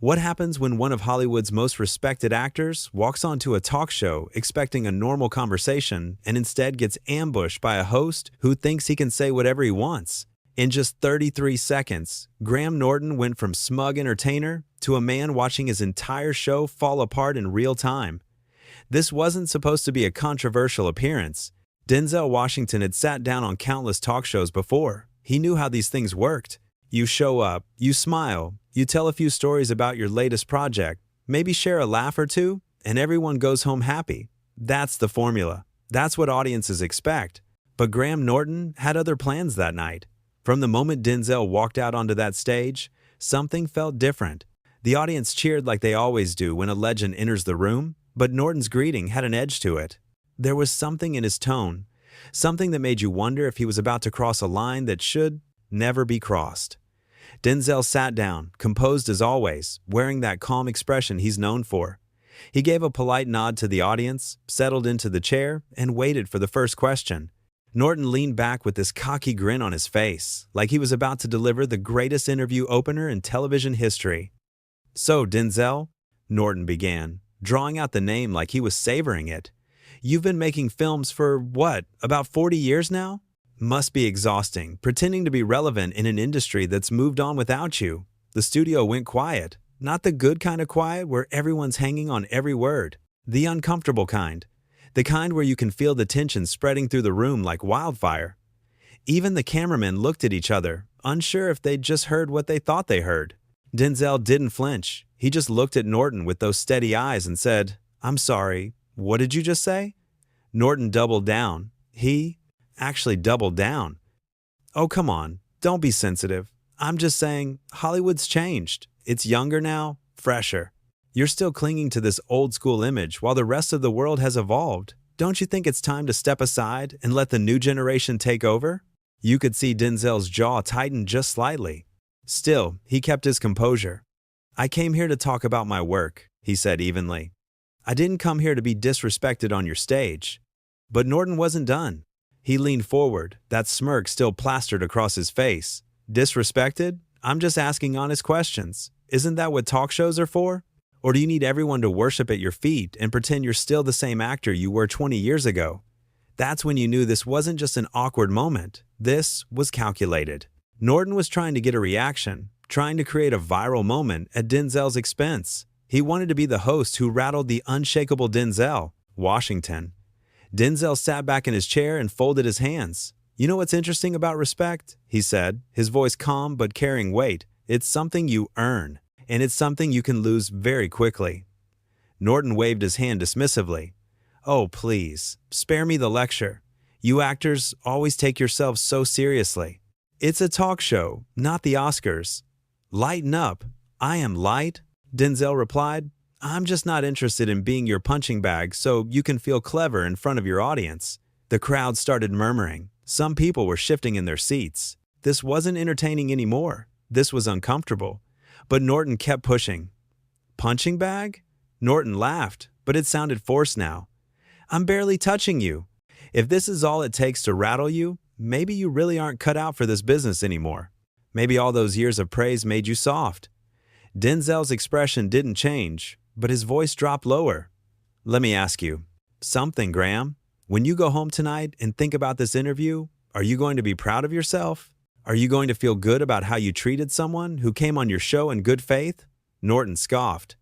What happens when one of Hollywood's most respected actors walks onto a talk show expecting a normal conversation and instead gets ambushed by a host who thinks he can say whatever he wants? In just 33 seconds, Graham Norton went from smug entertainer to a man watching his entire show fall apart in real time. This wasn't supposed to be a controversial appearance. Denzel Washington had sat down on countless talk shows before. He knew how these things worked. You show up, you smile, you tell a few stories about your latest project, maybe share a laugh or two, and everyone goes home happy. That's the formula. That's what audiences expect. But Graham Norton had other plans that night. From the moment Denzel walked out onto that stage, something felt different. The audience cheered like they always do when a legend enters the room, but Norton's greeting had an edge to it. There was something in his tone, something that made you wonder if he was about to cross a line that should never be crossed. Denzel sat down, composed as always, wearing that calm expression he's known for. He gave a polite nod to the audience, settled into the chair, and waited for the first question. Norton leaned back with this cocky grin on his face, like he was about to deliver the greatest interview opener in television history. "So, Denzel," Norton began, drawing out the name like he was savoring it. "You've been making films for, what, about 40 years now? Must be exhausting, pretending to be relevant in an industry that's moved on without you." The studio went quiet. Not the good kind of quiet where everyone's hanging on every word. The uncomfortable kind. The kind where you can feel the tension spreading through the room like wildfire. Even the cameramen looked at each other, unsure if they'd just heard what they thought they heard. Denzel didn't flinch. He just looked at Norton with those steady eyes and said, "I'm sorry, what did you just say?" Norton doubled down. He actually doubled down. "Oh, come on, don't be sensitive. I'm just saying, Hollywood's changed. It's younger now, fresher. You're still clinging to this old-school image while the rest of the world has evolved. Don't you think it's time to step aside and let the new generation take over?" You could see Denzel's jaw tighten just slightly. Still, he kept his composure. "I came here to talk about my work," he said evenly. "I didn't come here to be disrespected on your stage." But Norton wasn't done. He leaned forward, that smirk still plastered across his face. "Disrespected? I'm just asking honest questions. Isn't that what talk shows are for? Or do you need everyone to worship at your feet and pretend you're still the same actor you were 20 years ago?" That's when you knew this wasn't just an awkward moment. This was calculated. Norton was trying to get a reaction, trying to create a viral moment at Denzel's expense. He wanted to be the host who rattled the unshakable Denzel Washington. Denzel sat back in his chair and folded his hands. "You know what's interesting about respect?" he said, his voice calm but carrying weight. "It's something you earn, and it's something you can lose very quickly." Norton waved his hand dismissively. "Oh, please, spare me the lecture. You actors always take yourselves so seriously. It's a talk show, not the Oscars." "Lighten up. I am light," Denzel replied. "I'm just not interested in being your punching bag so you can feel clever in front of your audience." The crowd started murmuring. Some people were shifting in their seats. This wasn't entertaining anymore. This was uncomfortable. But Norton kept pushing. "Punching bag?" Norton laughed, but it sounded forced now. "I'm barely touching you. If this is all it takes to rattle you, maybe you really aren't cut out for this business anymore. Maybe all those years of praise made you soft." Denzel's expression didn't change, but his voice dropped lower. "Let me ask you something, Graham. When you go home tonight and think about this interview, are you going to be proud of yourself? Are you going to feel good about how you treated someone who came on your show in good faith?" Norton scoffed.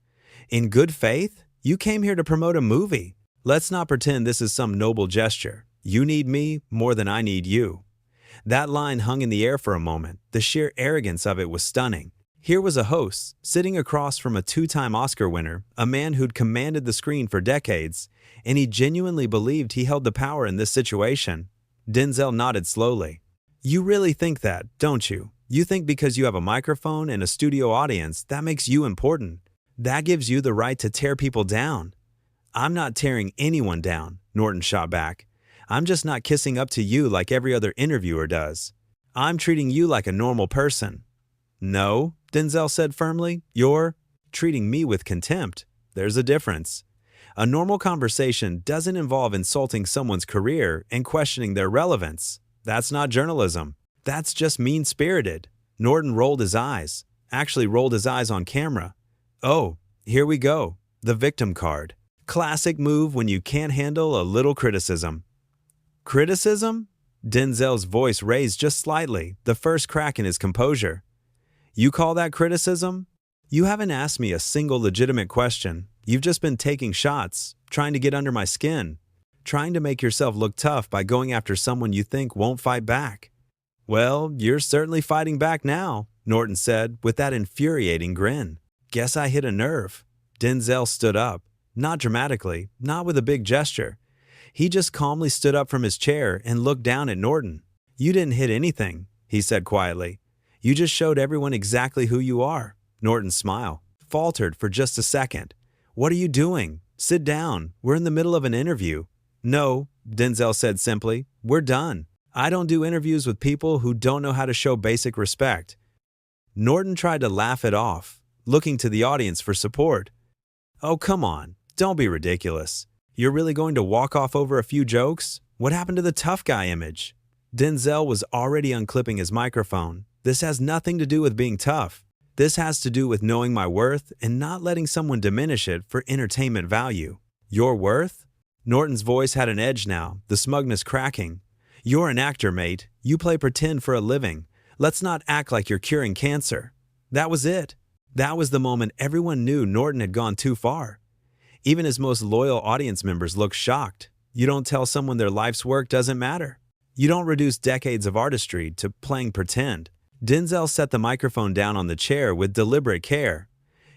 "In good faith? You came here to promote a movie. Let's not pretend this is some noble gesture. You need me more than I need you." That line hung in the air for a moment. The sheer arrogance of it was stunning. Here was a host, sitting across from a two-time Oscar winner, a man who'd commanded the screen for decades, and he genuinely believed he held the power in this situation. Denzel nodded slowly. "You really think that, don't you? You think because you have a microphone and a studio audience, that makes you important. That gives you the right to tear people down." "I'm not tearing anyone down," Norton shot back. "I'm just not kissing up to you like every other interviewer does. I'm treating you like a normal person." "No," Denzel said firmly, "you're treating me with contempt. There's a difference. A normal conversation doesn't involve insulting someone's career and questioning their relevance. That's not journalism. That's just mean-spirited." Norton rolled his eyes, actually rolled his eyes on camera. Oh, here we go. The victim card. Classic move when you can't handle a little criticism. Criticism? Denzel's voice raised just slightly, the first crack in his composure. You call that criticism? You haven't asked me a single legitimate question. You've just been taking shots, trying to get under my skin, trying to make yourself look tough by going after someone you think won't fight back. Well, you're certainly fighting back now, Norton said with that infuriating grin. Guess I hit a nerve. Denzel stood up, not dramatically, not with a big gesture. He just calmly stood up from his chair and looked down at Norton. You didn't hit anything, he said quietly. You just showed everyone exactly who you are. Norton's smile faltered for just a second. What are you doing? Sit down. We're in the middle of an interview. No, Denzel said simply. We're done. I don't do interviews with people who don't know how to show basic respect. Norton tried to laugh it off, looking to the audience for support. Oh, come on. Don't be ridiculous. You're really going to walk off over a few jokes? What happened to the tough guy image? Denzel was already unclipping his microphone. This has nothing to do with being tough. This has to do with knowing my worth and not letting someone diminish it for entertainment value. Your worth? Norton's voice had an edge now, the smugness cracking. You're an actor, mate. You play pretend for a living. Let's not act like you're curing cancer. That was it. That was the moment everyone knew Norton had gone too far. Even his most loyal audience members looked shocked. You don't tell someone their life's work doesn't matter. You don't reduce decades of artistry to playing pretend. Denzel set the microphone down on the chair with deliberate care.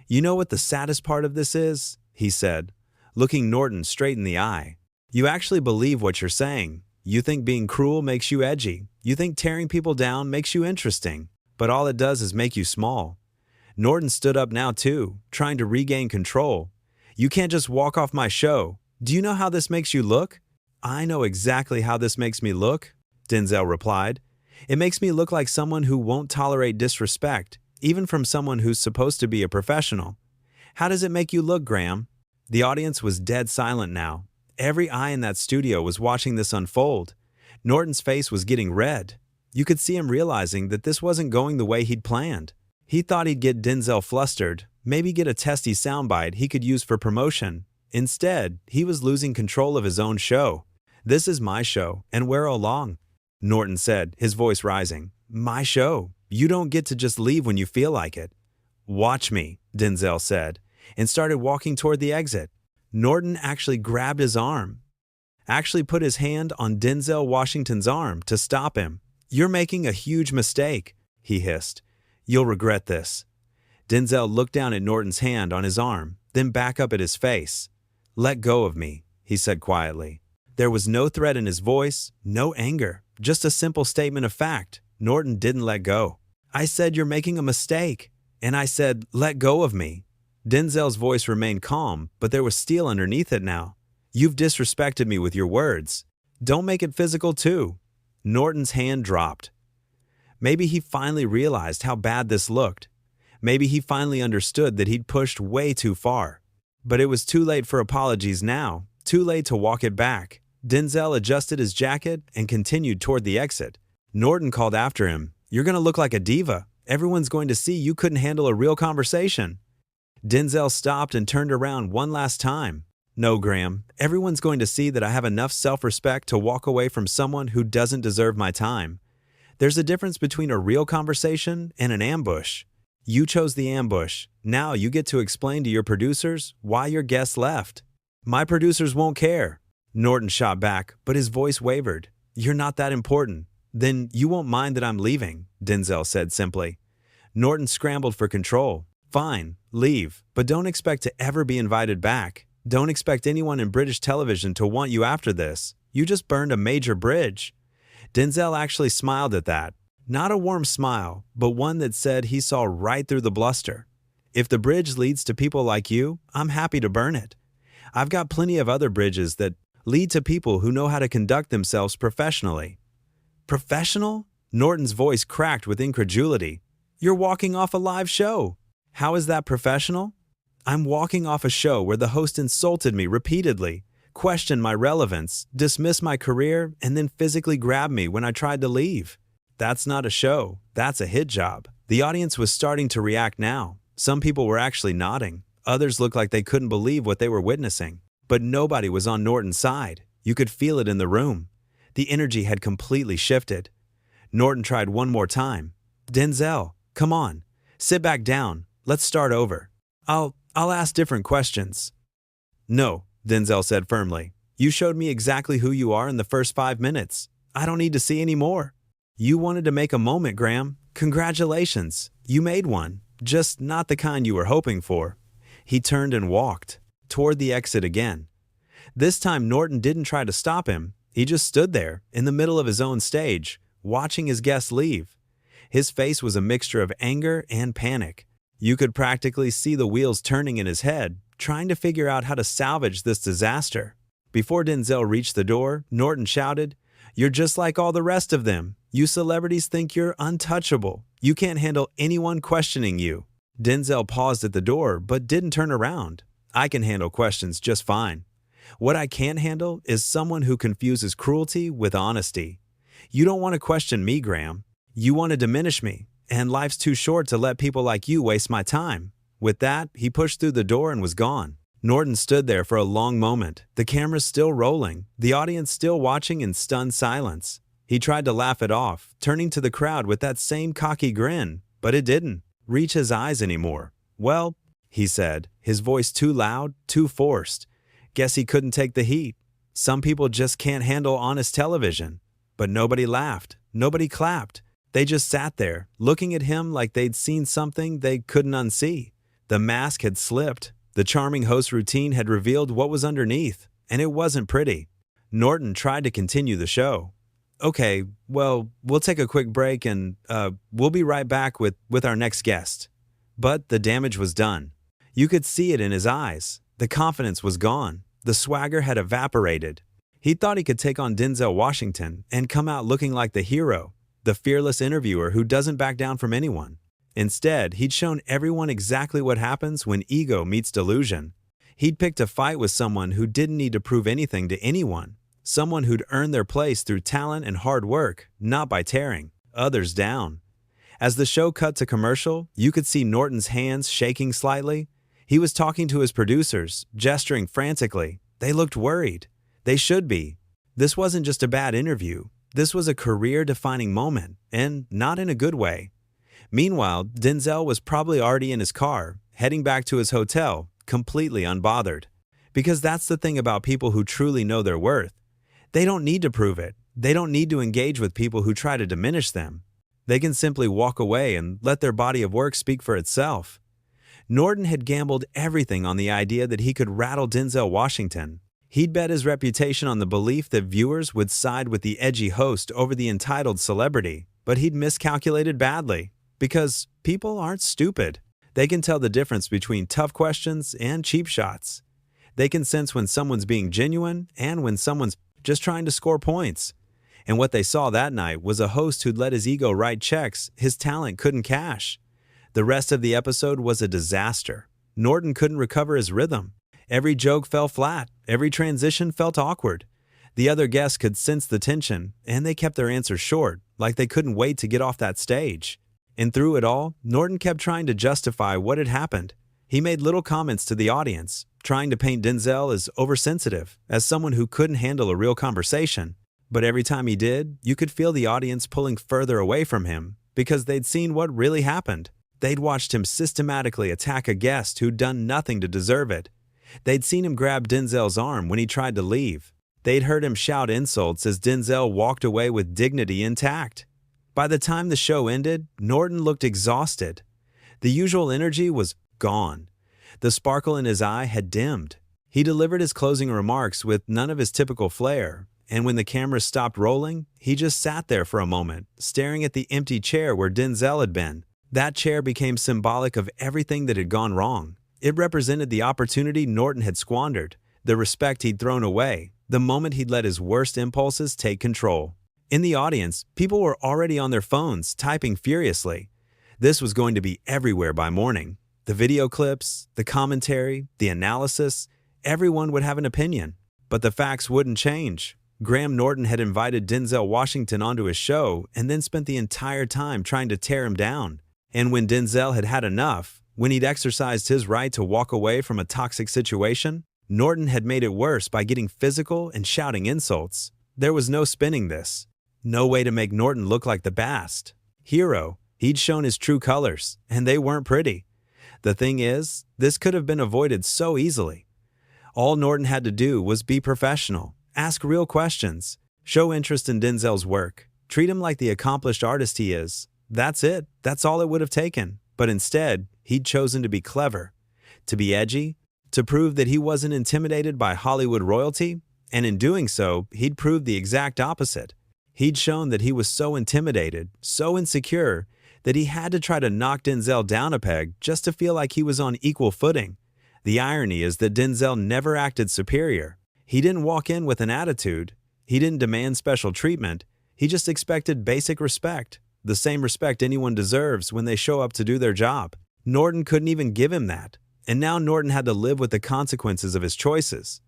You know what the saddest part of this is? He said, looking Norton straight in the eye. You actually believe what you're saying. You think being cruel makes you edgy. You think tearing people down makes you interesting. But all it does is make you small. Norton stood up now too, trying to regain control. You can't just walk off my show. Do you know how this makes you look? I know exactly how this makes me look, Denzel replied. It makes me look like someone who won't tolerate disrespect, even from someone who's supposed to be a professional. How does it make you look, Graham? The audience was dead silent now. Every eye in that studio was watching this unfold. Norton's face was getting red. You could see him realizing that this wasn't going the way he'd planned. He thought he'd get Denzel flustered, maybe get a testy soundbite he could use for promotion. Instead, he was losing control of his own show. This is my show, and where along? Norton said, his voice rising. My show. You don't get to just leave when you feel like it. Watch me, Denzel said, and started walking toward the exit. Norton actually grabbed his arm, actually put his hand on Denzel Washington's arm to stop him. You're making a huge mistake, he hissed. You'll regret this. Denzel looked down at Norton's hand on his arm, then back up at his face. Let go of me, he said quietly. There was no threat in his voice, no anger, just a simple statement of fact. Norton didn't let go. I said you're making a mistake, and I said let go of me. Denzel's voice remained calm, but there was steel underneath it now. You've disrespected me with your words. Don't make it physical too. Norton's hand dropped. Maybe he finally realized how bad this looked. Maybe he finally understood that he'd pushed way too far. But it was too late for apologies now, too late to walk it back. Denzel adjusted his jacket and continued toward the exit. Norton called after him, You're going to look like a diva. Everyone's going to see you couldn't handle a real conversation. Denzel stopped and turned around one last time. No, Graham, everyone's going to see that I have enough self-respect to walk away from someone who doesn't deserve my time. There's a difference between a real conversation and an ambush. You chose the ambush. Now you get to explain to your producers why your guest left. My producers won't care. Norton shot back, but his voice wavered. You're not that important. Then you won't mind that I'm leaving, Denzel said simply. Norton scrambled for control. Fine, leave, but don't expect to ever be invited back. Don't expect anyone in British television to want you after this. You just burned a major bridge. Denzel actually smiled at that. Not a warm smile, but one that said he saw right through the bluster. If the bridge leads to people like you, I'm happy to burn it. I've got plenty of other bridges that lead to people who know how to conduct themselves professionally. Professional? Norton's voice cracked with incredulity. You're walking off a live show. How is that professional? I'm walking off a show where the host insulted me repeatedly, questioned my relevance, dismissed my career, and then physically grabbed me when I tried to leave. That's not a show. That's a hit job. The audience was starting to react now. Some people were actually nodding. Others looked like they couldn't believe what they were witnessing. But nobody was on Norton's side. You could feel it in the room. The energy had completely shifted. Norton tried one more time. "Denzel, come on. Sit back down. Let's start over. I'll ask different questions." "No," Denzel said firmly. "You showed me exactly who you are in the first 5 minutes. I don't need to see any more." "You wanted to make a moment, Graham. Congratulations. You made one. Just not the kind you were hoping for." He turned and walked toward the exit again. This time Norton didn't try to stop him. He just stood there, in the middle of his own stage, watching his guests leave. His face was a mixture of anger and panic. You could practically see the wheels turning in his head, trying to figure out how to salvage this disaster. Before Denzel reached the door, Norton shouted, "You're just like all the rest of them. You celebrities think you're untouchable. You can't handle anyone questioning you." Denzel paused at the door but didn't turn around. "I can handle questions just fine. What I can't handle is someone who confuses cruelty with honesty. You don't want to question me, Graham. You want to diminish me, and life's too short to let people like you waste my time." With that, he pushed through the door and was gone. Norton stood there for a long moment, the camera still rolling, the audience still watching in stunned silence. He tried to laugh it off, turning to the crowd with that same cocky grin, but it didn't reach his eyes anymore. "Well," he said, his voice too loud, too forced. "Guess he couldn't take the heat. Some people just can't handle honest television." But nobody laughed, nobody clapped. They just sat there, looking at him like they'd seen something they couldn't unsee. The mask had slipped. The charming host routine had revealed what was underneath, and it wasn't pretty. Norton tried to continue the show. "Okay, well, we'll take a quick break and we'll be right back with our next guest." But the damage was done. You could see it in his eyes. The confidence was gone. The swagger had evaporated. He thought he could take on Denzel Washington and come out looking like the hero, the fearless interviewer who doesn't back down from anyone. Instead, he'd shown everyone exactly what happens when ego meets delusion. He'd picked a fight with someone who didn't need to prove anything to anyone, someone who'd earned their place through talent and hard work, not by tearing others down. As the show cut to commercial, you could see Norton's hands shaking slightly. He was talking to his producers, gesturing frantically. They looked worried. They should be. This wasn't just a bad interview. This was a career-defining moment, and not in a good way. Meanwhile, Denzel was probably already in his car, heading back to his hotel, completely unbothered. Because that's the thing about people who truly know their worth. They don't need to prove it. They don't need to engage with people who try to diminish them. They can simply walk away and let their body of work speak for itself. Norton had gambled everything on the idea that he could rattle Denzel Washington. He'd bet his reputation on the belief that viewers would side with the edgy host over the entitled celebrity, but he'd miscalculated badly. Because people aren't stupid. They can tell the difference between tough questions and cheap shots. They can sense when someone's being genuine and when someone's just trying to score points. And what they saw that night was a host who'd let his ego write checks his talent couldn't cash. The rest of the episode was a disaster. Norton couldn't recover his rhythm. Every joke fell flat. Every transition felt awkward. The other guests could sense the tension, and they kept their answers short, like they couldn't wait to get off that stage. And through it all, Norton kept trying to justify what had happened. He made little comments to the audience, trying to paint Denzel as oversensitive, as someone who couldn't handle a real conversation. But every time he did, you could feel the audience pulling further away from him, because they'd seen what really happened. They'd watched him systematically attack a guest who'd done nothing to deserve it. They'd seen him grab Denzel's arm when he tried to leave. They'd heard him shout insults as Denzel walked away with dignity intact. By the time the show ended, Norton looked exhausted. The usual energy was gone. The sparkle in his eye had dimmed. He delivered his closing remarks with none of his typical flair, and when the camera stopped rolling, he just sat there for a moment, staring at the empty chair where Denzel had been. That chair became symbolic of everything that had gone wrong. It represented the opportunity Norton had squandered, the respect he'd thrown away, the moment he'd let his worst impulses take control. In the audience, people were already on their phones, typing furiously. This was going to be everywhere by morning. The video clips, the commentary, the analysis, everyone would have an opinion. But the facts wouldn't change. Graham Norton had invited Denzel Washington onto his show and then spent the entire time trying to tear him down. And when Denzel had had enough, When he'd exercised his right to walk away from a toxic situation, Norton had made it worse by getting physical and shouting insults. There was no spinning this. No way to make Norton look like the best hero. He'd shown his true colors, and they weren't pretty. The thing is, this could have been avoided so easily. All Norton had to do was be professional, ask real questions, show interest in Denzel's work, treat him like the accomplished artist he is. That's it. That's all it would have taken. But instead, he'd chosen to be clever, to be edgy, to prove that he wasn't intimidated by Hollywood royalty, and in doing so, he'd proved the exact opposite. He'd shown that he was so intimidated, so insecure, that he had to try to knock Denzel down a peg just to feel like he was on equal footing. The irony is that Denzel never acted superior. He didn't walk in with an attitude. He didn't demand special treatment. He just expected basic respect, the same respect anyone deserves when they show up to do their job. Norton couldn't even give him that, and now Norton had to live with the consequences of his choices.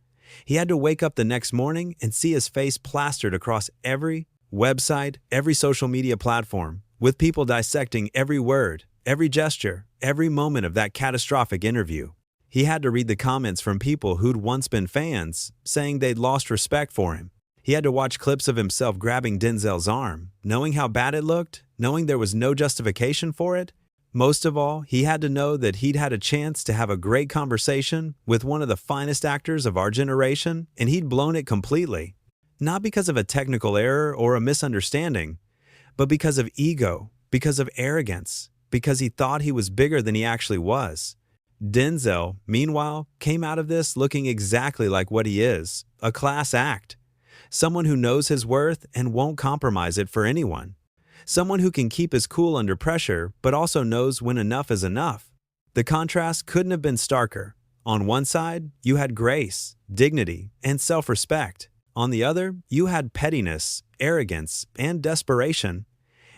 He had to wake up the next morning and see his face plastered across every website, every social media platform, with people dissecting every word, every gesture, every moment of that catastrophic interview. He had to read the comments from people who'd once been fans, saying they'd lost respect for him. He had to watch clips of himself grabbing Denzel's arm, knowing how bad it looked, knowing there was no justification for it. Most of all, he had to know that he'd had a chance to have a great conversation with one of the finest actors of our generation, and he'd blown it completely. Not because of a technical error or a misunderstanding, but because of ego, because of arrogance, because he thought he was bigger than he actually was. Denzel, meanwhile, came out of this looking exactly like what he is, a class act. Someone who knows his worth and won't compromise it for anyone. Someone who can keep his cool under pressure, but also knows when enough is enough. The contrast couldn't have been starker. On one side, you had grace, dignity, and self-respect. On the other, you had pettiness, arrogance, and desperation.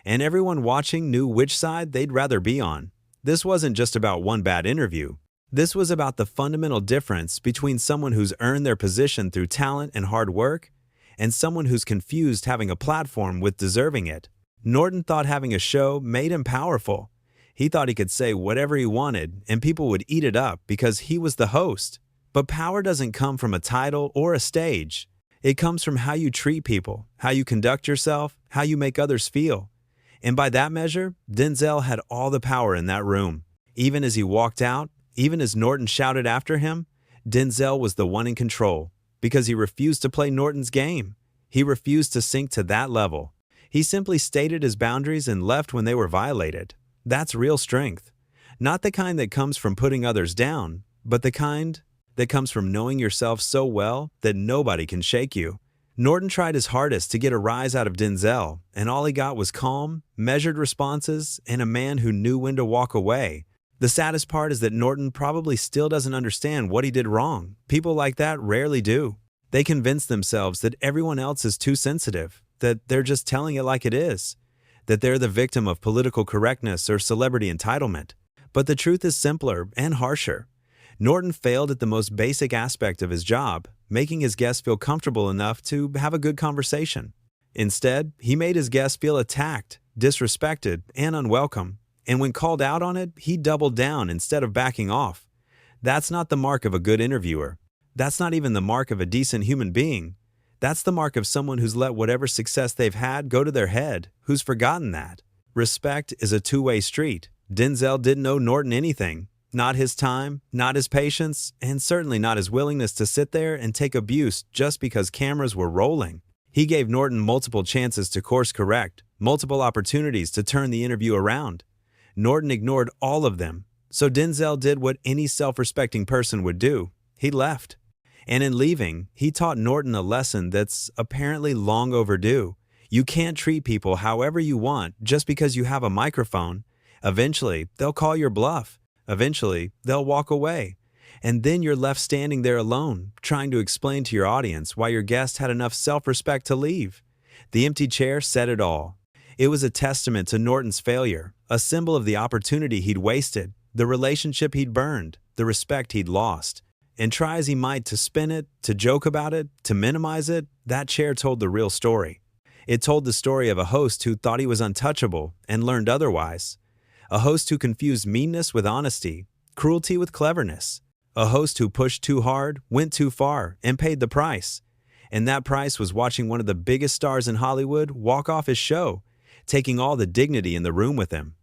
And everyone watching knew which side they'd rather be on. This wasn't just about one bad interview. This was about the fundamental difference between someone who's earned their position through talent and hard work, and someone who's confused having a platform with deserving it. Norton thought having a show made him powerful. He thought he could say whatever he wanted and people would eat it up because he was the host. But power doesn't come from a title or a stage. It comes from how you treat people, how you conduct yourself, how you make others feel. And by that measure, Denzel had all the power in that room. Even as he walked out, even as Norton shouted after him, Denzel was the one in control because he refused to play Norton's game. He refused to sink to that level. He simply stated his boundaries and left when they were violated. That's real strength. Not the kind that comes from putting others down, but the kind that comes from knowing yourself so well that nobody can shake you. Norton tried his hardest to get a rise out of Denzel, and all he got was calm, measured responses, and a man who knew when to walk away. The saddest part is that Norton probably still doesn't understand what he did wrong. People like that rarely do. They convince themselves that everyone else is too sensitive, that they're just telling it like it is, that they're the victim of political correctness or celebrity entitlement. But the truth is simpler and harsher. Norton failed at the most basic aspect of his job, making his guests feel comfortable enough to have a good conversation. Instead, he made his guests feel attacked, disrespected, and unwelcome. And when called out on it, he doubled down instead of backing off. That's not the mark of a good interviewer. That's not even the mark of a decent human being. That's the mark of someone who's let whatever success they've had go to their head, who's forgotten that. Respect is a two-way street. Denzel didn't owe Norton anything. Not his time, not his patience, and certainly not his willingness to sit there and take abuse just because cameras were rolling. He gave Norton multiple chances to course correct, multiple opportunities to turn the interview around. Norton ignored all of them, so Denzel did what any self-respecting person would do. He left. And in leaving, he taught Norton a lesson that's apparently long overdue. You can't treat people however you want just because you have a microphone. Eventually, they'll call your bluff. Eventually, they'll walk away. And then you're left standing there alone, trying to explain to your audience why your guest had enough self-respect to leave. The empty chair said it all. It was a testament to Norton's failure, a symbol of the opportunity he'd wasted, the relationship he'd burned, the respect he'd lost. And try as he might to spin it, to joke about it, to minimize it, that chair told the real story. It told the story of a host who thought he was untouchable and learned otherwise. A host who confused meanness with honesty, cruelty with cleverness. A host who pushed too hard, went too far, and paid the price. And that price was watching one of the biggest stars in Hollywood walk off his show, taking all the dignity in the room with him.